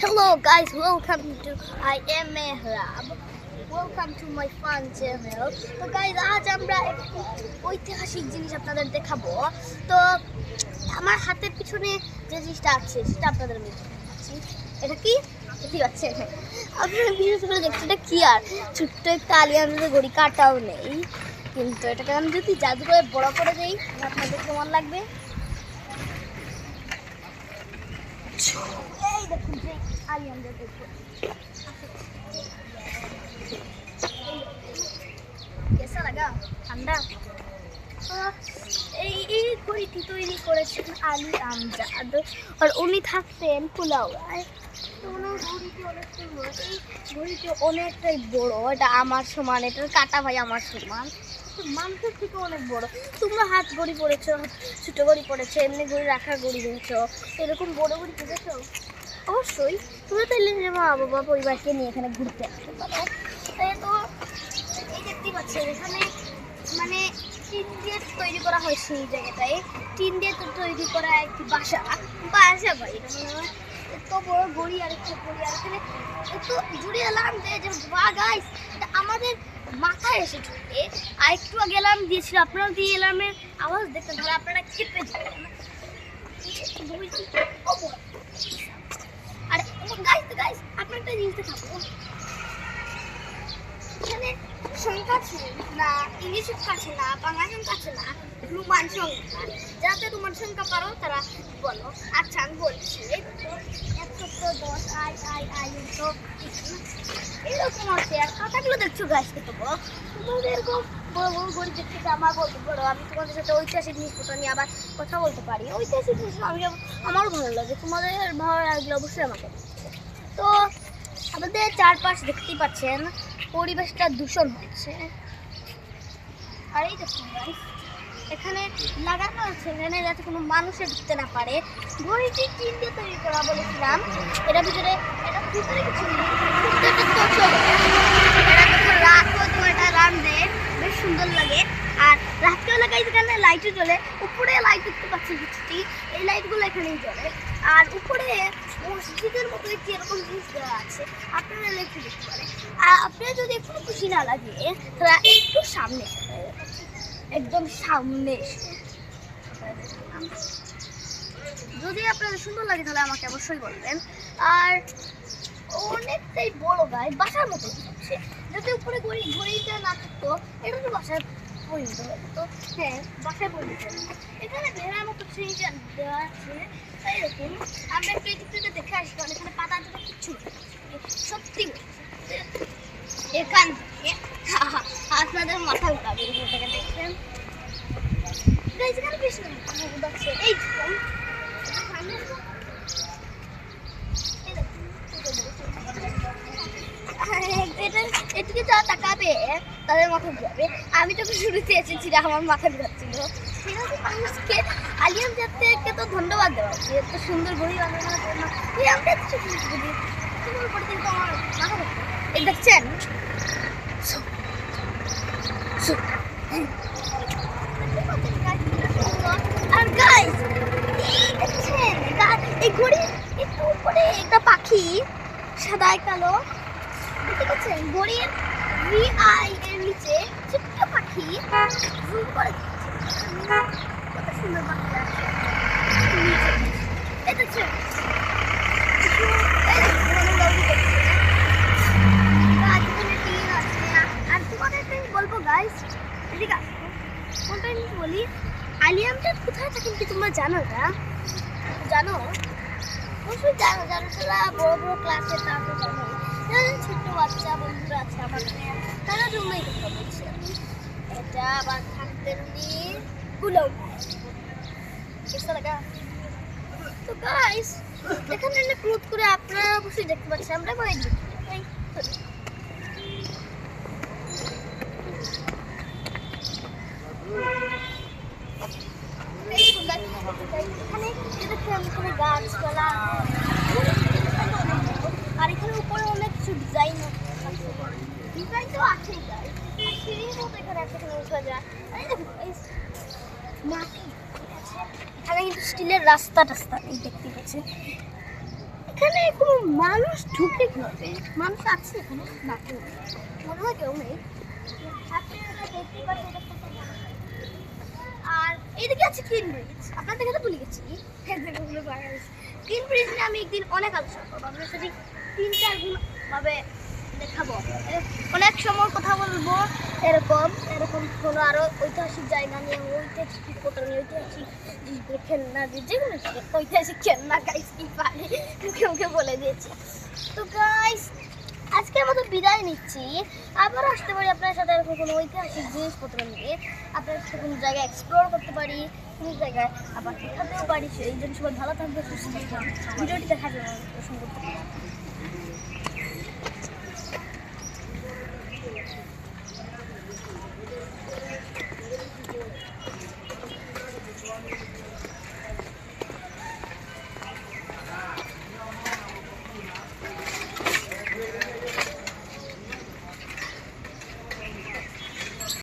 Hello guys, welcome to I am Mehrab. Welcome to my fun channel. তো guys, আজ আমরা একটি ঐতিহাসিক জিনিস আপনাদের দেখাবো। তো আমার হাতের পিছনে যে জিনিসটা আছে সেটা আপনাদের আমি দেখাচ্ছি। এটা কি দেখতে পাচ্ছেন? আপনারা বিশেষ করে দেখছেন এটা কি আর ছোট্ট একটা আলিয়ানদের ঘড়ি কাটাও নেই, কিন্তু এটাকে আমি যদি জাদু করে বড় করে দিই আপনাদের কেমন লাগবে? এই দেখুন যে আলিয়ানদের দেখুন কেসা লাগা ঠান্ডা। এই ঘড়িটি তৈরি করেছেন আলী আমজাদ, আর উনি থাকতেন কুলাউড়ায়। তো ওনার ঘড়িটি অনেক সুন্দর, এই ঘড়িটি অনেকটাই বড়, এটা আমার সমান, এটার কাটা ভাই আমার সমান, মানুষের থেকে অনেক বড়। তোমরা হাত ঘড়ি পড়েছো, ছোটো ঘড়ি পড়েছো, এমনি ঘড়ি রাখার ঘড়ি দেখেছো, এরকম বড় ঘড়ি দেখেছো? অবশ্যই তোমরা তাইলে যে মা বাবা পরিবারকে নিয়ে এখানে ঘুরতে আসতে পারো। তাই তো এই দেখতে পাচ্ছেন এখানে মানে টিন দিয়ে তৈরি করা হয়েছে, এই জায়গাটায় টিন দিয়ে তৈরি করা একটি বাসা ভাই। এটা মনে হয় এত বড় ঘড়ি আর একটা ঘড়ি, আর এখানে এত জুড়ে এলাম যে গাইস আমাদের মাথায় এসে ঢুকে। আর একটু আগে অ্যালার্ম দিয়েছিল, আপনারা দিয়ে অ্যালার্মের আওয়াজ দেখতেন, তাহলে আপনারা কেঁপে যেতেন। আর গাইস আপনার একটা জিনিস দেখাবো, এখানে সংখ্যা ছিল না, ইংলিশ সংখ্যা আছে না, বাংলা সংখ্যা আছে না, রোমান সংখ্যা। যাতে রোমান সংখ্যা পারো তারা বলো। আচ্ছা আমি বলছি, 110 এরকম আছে। আর খাতাগুলো দেখছো গাছ থেকে তোমাদের এরকম বড় বড় ঘড়ি দেখতে আমার বলতে পারো। আমি তোমাদের সাথে ঐতিহাসিক জিনিসপত্র নিয়ে আবার কথা বলতে পারি। ঐতিহাসিক জিনিস আমারও ভালো লাগে, তোমাদের ভালো লাগলে অবশ্যই আমাকে। তো আমাদের চারপাশ দেখতেই পাচ্ছেন পরিবেশটা দূষণ হচ্ছে। আর এই দেখুন এখানে লাগানো আছে এখানে যাতে কোনো মানুষে ঢুকতে না পারে। ঘড়িটি টিন দিয়ে তৈরি করা বলেছিলাম, এটার ভিতরে কিছু নেই, রাতও তোমার এটা রান দেয়, বেশ সুন্দর লাগে। আর রাত্রেও লাগাই এখানে লাইটও জ্বলে, উপরে লাইট দেখতে পাচ্ছেন কিছুটি, এই লাইটগুলো এখানেই জ্বলে। আর উপরে মসজিদের মতো একটি এরকম জিনিস দেওয়া আছে, আপনারা লাইট দেখতে পারেন। আর আপনারা যদি একটু খুশি না লাগে তারা একটু সামনে, একদম সামনে যদি আপনাদের সুন্দর লাগে তাহলে আমাকে অবশ্যই বলবেন। আর অনেকটাই বড় গায়ে বাসার মতো হচ্ছে, যাতে উপরে ঘড়িটা না থাকতো, এটা তো বাসায় পরিণত হয়ে যেত। হ্যাঁ বাসায় পরিণত হয়ে যেত। এখানে ভেড়ার মতো ট্রেন দেওয়া আছে, তাই দেখুন আমরা একটু এদিকটা দেখে আসি, কারণ এখানে পাতা জন্য কিচ্ছু সত্যি এখান থেকে আপনাদের মাথা উঠাবে থেকে দেখছেন। এখানে বেশ এই এদিকে যারা তাকাবে তাদের মাথা ঘুরাবে। আমি যখন শুরুতে এসেছি আমার মাথা ঘুরাচ্ছিল। মানুষকে আলিয়াম জাতকে তো ধন্যবাদ দেওয়া উচিত, এত সুন্দর ঘড়ি বানানোর জন্য। আমার মাথা ঘুরছে, এই দেখছেন আর গাইস দেখছেন এই ঘড়ি একটু উপরে একটা পাখি সাদা কালো দেখতে পাচ্ছেন, ঘড়ির VI এর নিচে ছোট্ট পাখি জুম করে কত সুন্দর পাখি আছে নিচে, এই দেখছেন আর তোমাদের বলবো গাইস এদিকে আসো, কোনটা জিনিস বলি, আলিয়া আমজাদ কোথায় থাকেন কি তোমরা জানো না? জানো অবশ্যই জানো, যারা বড় বড় ক্লাসে তারা তো জানো, যারা ছোট্ট বাচ্চা বন্ধুরা আছে আমার তারা জন্যই কথা বলছি। এটা আবার থাকতেন গুলো কেসা লাগা। তো গাইস এখানে ক্রুজ করে আপনারা অবশ্যই দেখতে পাচ্ছেন, আমরা বাইরে এখানে গাছপালা, আর এখানে উপরে অনেক কিছু ডিজাইন তো আছেই, সিঁড়ির মতো এখানে একটা উঠা যায়। মাটি, ঠিক আছে? এখানে কিন্তু স্টিলের রাস্তা টাস্তা নেই, দেখতে পাচ্ছেন। এখানে কোনো মানুষ ঢুকে কিভাবে? মানুষ আছে এখানে? না, কেউ নেই। মনে হয় কেউ নেই। আপনি এটা দেখতে পাচ্ছেন, এটা কত বড়। আর এইদিকে আছে ক্লিন ব্রিজ, আপনার দেখে তো ভুলে গেছি। ক্লিন ব্রিজ নিয়ে আমি একদিন অনেক আলোচনা করবো, আপনার সাথে 3-4 গুণ ভাবে দেখাবো আপনাদের। অনেক সময় কথা বলবো এরকম এরকম কোনো আরো ঐতিহাসিক জায়গা নিয়ে, ঐতিহাসিক কথা নিয়ে, ঐতিহাসিক জিনিসগুলো, খেলনা দিয়ে, যেগুলো ঐতিহাসিক খেলনা গাইস কি পারে মুখে মুখে বলে দিয়েছি। তো গাইস আজকের মতো বিদায় নিচ্ছি। আবার আসতে পারি আপনার সাথে এরকম কোনো ঐতিহাসিক জিনিসপত্র নিয়ে, আপনার সাথে কোনো জায়গায় এক্সপ্লোর করতে পারি, কোনো জায়গায় আবার দেখাতেও পারি। সেই জন্য সবাই ভালো থাকবে, সুস্থ থাকবে। ভিডিওটি দেখার জন্য অনেক পছন্দ করতে পারি।